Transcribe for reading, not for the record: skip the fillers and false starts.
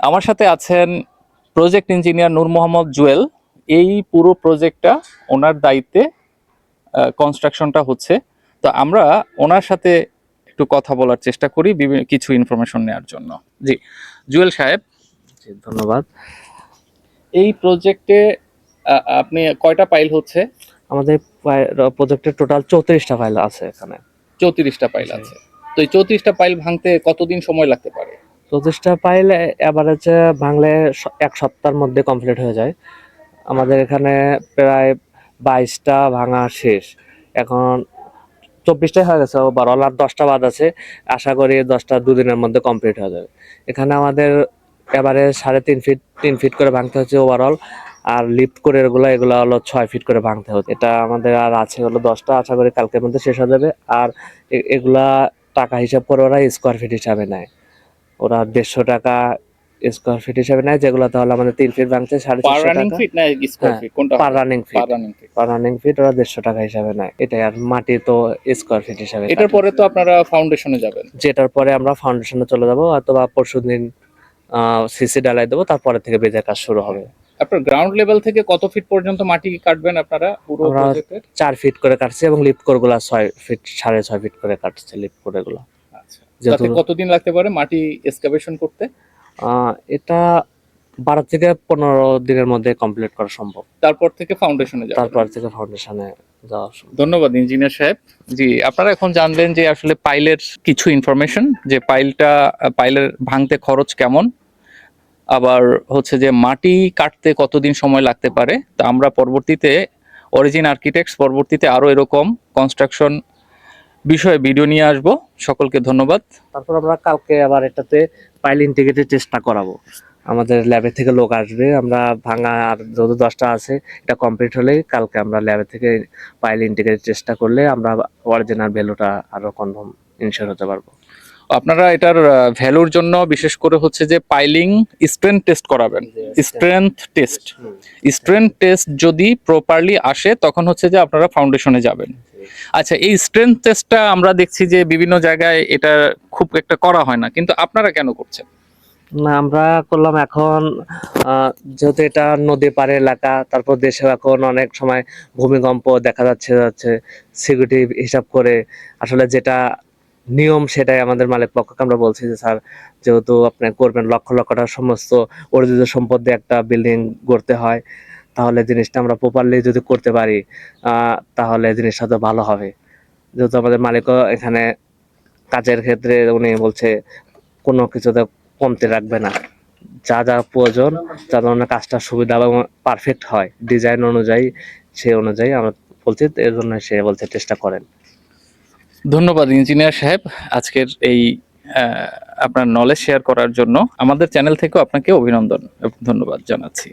আমার সাথে আছেন প্রজেক্ট ইঞ্জিনিয়ার নূর মোহাম্মদ জুয়েল। এই পুরো প্রজেক্টটা ওনার দায়িত্বে কনস্ট্রাকশনটা হচ্ছে। তো আমরা ওনার সাথে একটু কথা বলার চেষ্টা করি বিভিন্ন কিছু ইনফরমেশন নেওয়ার জন্য। জি জুয়েল সাহেব, জি, ধন্যবাদ। এই প্রজেক্টে আপনি কয়টা পাইল হচ্ছে? আমাদের প্রজেক্টের টোটাল 34টা ফাইল আছে এখানে। 34টা পাইল জি। আছে। তো এই 34টা পাইল ভাঙতে কতদিন সময় লাগতে পারে? 34টা ফাইল এভারেজে ভাঙলে এক সপ্তাহের মধ্যে কমপ্লিট হয়ে যায়। আমাদের এখানে প্রায় 22টা ভাঙা শেষ। এখন 24টাই হয়ে গেছে, ওভারঅল আর 10টা বাদ আছে। আশা করি 10টা দুদিনের মধ্যে কমপ্লিট হয়ে যাবে। এখানে আমাদের এবারে 3.5 ফিট 3 ফিট করে ভাঙতে হচ্ছে ওভারঅল। আর লিফট করে এগুলো হলো 6 ফিট করে ভাঙতে হচ্ছে। এটা আমাদের আর আছে হলো 10টা, আশা করি কালকের মধ্যে শেষ হয়ে যাবে। আর এগুলা টাকা হিসাব করে ওরা স্কোয়ার ফিট হিসাবে নেয়। ওরা 150 টাকা স্কোয়ার ফিট হিসাবে নেয়, যেগুলো তাহলে আমাদের 3 ফিট ভাঙতে পার 450 রানিং টাকা। ফিট না স্কয়ার ফিট কোনটা? পার রানিং ফিট। পার রানিং ফিট। পার রানিং ফিট ওরা 150 টাকা হিসাবে নেয়। এটাই। আর মাটি তো স্কোয়ার ফিট হিসাবে এটার কাটে। পরে তো আপনারা ফাউন্ডেশনে যাবেন। যেটার পরে আমরা ফাউন্ডেশনে চলে যাবো, অথবা পরশুদিন সিসি ডালাই দেবো, তারপরে থেকে বেজের কাজ শুরু হবে। আপনার গ্রাউন্ড লেভেল থেকে কত ফিট পর্যন্ত মাটি কাটবেন আপনারা পুরো আমরা প্রজেক্টের? 4 ফিট করে কাটছি এবং লিফট কোর গুলা 6 ফিট 6.5 ফিট করে কাটছে লিফট কোর গুলা। আচ্ছা, যেহেতু তাতে কতদিন লাগতে পারে মাটি এক্সকাভেশন করতে? এটা 12 থেকে 15 দিনের মধ্যে কমপ্লিট করা সম্ভব। তারপর থেকে ফাউন্ডেশনে যাবেন। তারপর থেকে ফাউন্ডেশনে যাওয়া সম্ভব। ধন্যবাদ ইঞ্জিনিয়ার সাহেব। জি, আপনারা এখন জানলেন যে আসলে পাইলের কিছু ইনফরমেশন, যে পাইলের ভাঙতে খরচ কেমন, আবার হচ্ছে যে মাটি কাটতে কতদিন সময় লাগতে পারে। তা আমরা পরবর্তীতে অরিজিন আর্কিটেক্টস পরবর্তীতে আরো এরকম কনস্ট্রাকশন বিষয়ে ভিডিও নিয়ে আসব। সকলকে ধন্যবাদ। তারপর আমরা কালকে আবার এটাতে পাইল ইন্টিগ্রেটেড টেস্টটা করাবো। আমাদের ল্যাবে থেকে লোক আসবে। আমরা ভাঙা আর যত 10টা আছে এটা কমপ্লিট হলেই কালকে আমরা ল্যাবে থেকে পাইল ইন্টিগ্রেটেড টেস্টটা করলে আমরা অরিজিনাল ভ্যালুটা আরো কনফার্ম ইনশিওর হতে পারবো। আপনারা এটার ভ্যালুর জন্য বিশেষ করে হচ্ছে যে পাইলিং স্ট্রেংথ টেস্ট করাবেন। স্ট্রেংথ টেস্ট যদি প্রপারলি আসে তখন হচ্ছে যে আপনারা ফাউন্ডেশনে যাবেন। আচ্ছা, এই স্ট্রেংথ টেস্টটা আমরা দেখছি যে বিভিন্ন জায়গায় এটা খুব একটা করা হয় না, কিন্তু আপনারা কেন করছেন? না, আমরা করলাম এখন যেহেতু এটা নদী পাড়ে এলাকা, তারপর দেশেও এখন অনেক সময় ভূমিকম্প দেখা যাচ্ছে সিকিউরিটি হিসাব করে আসলে যেটা নিয়ম সেটাই আমাদের মালিক পক্ষকে আমরা বলছি যে স্যার, যেহেতু আপনি করবেন লক্ষ লক্ষ টাকার সমস্ত অর্জিত সম্পদ দিয়ে একটা বিল্ডিং গড়তে হয়, তাহলে জিনিসটা আমরা প্রপারলি যদি করতে পারি তাহলে জিনিসটা তো ভালো হবে। যেহেতু আমাদের মালিকও এখানে কাজের ক্ষেত্রে উনি বলছে কোনো কিছুতে কমতে রাখবে না, যা যা প্রয়োজন যাতে আমাদের কাজটা সুবিধা এবং পারফেক্ট হয় ডিজাইন অনুযায়ী, সেই অনুযায়ী আমরা বলছি। এর জন্য সে বলছে চেষ্টা করেন। ধন্যবাদ ইঞ্জিনিয়ার সাহেব আজকের এই আপনার নলেজ শেয়ার করার জন্য। আমাদের চ্যানেল থেকেও আপনাকে অভিনন্দন এবং ধন্যবাদ জানাচ্ছি।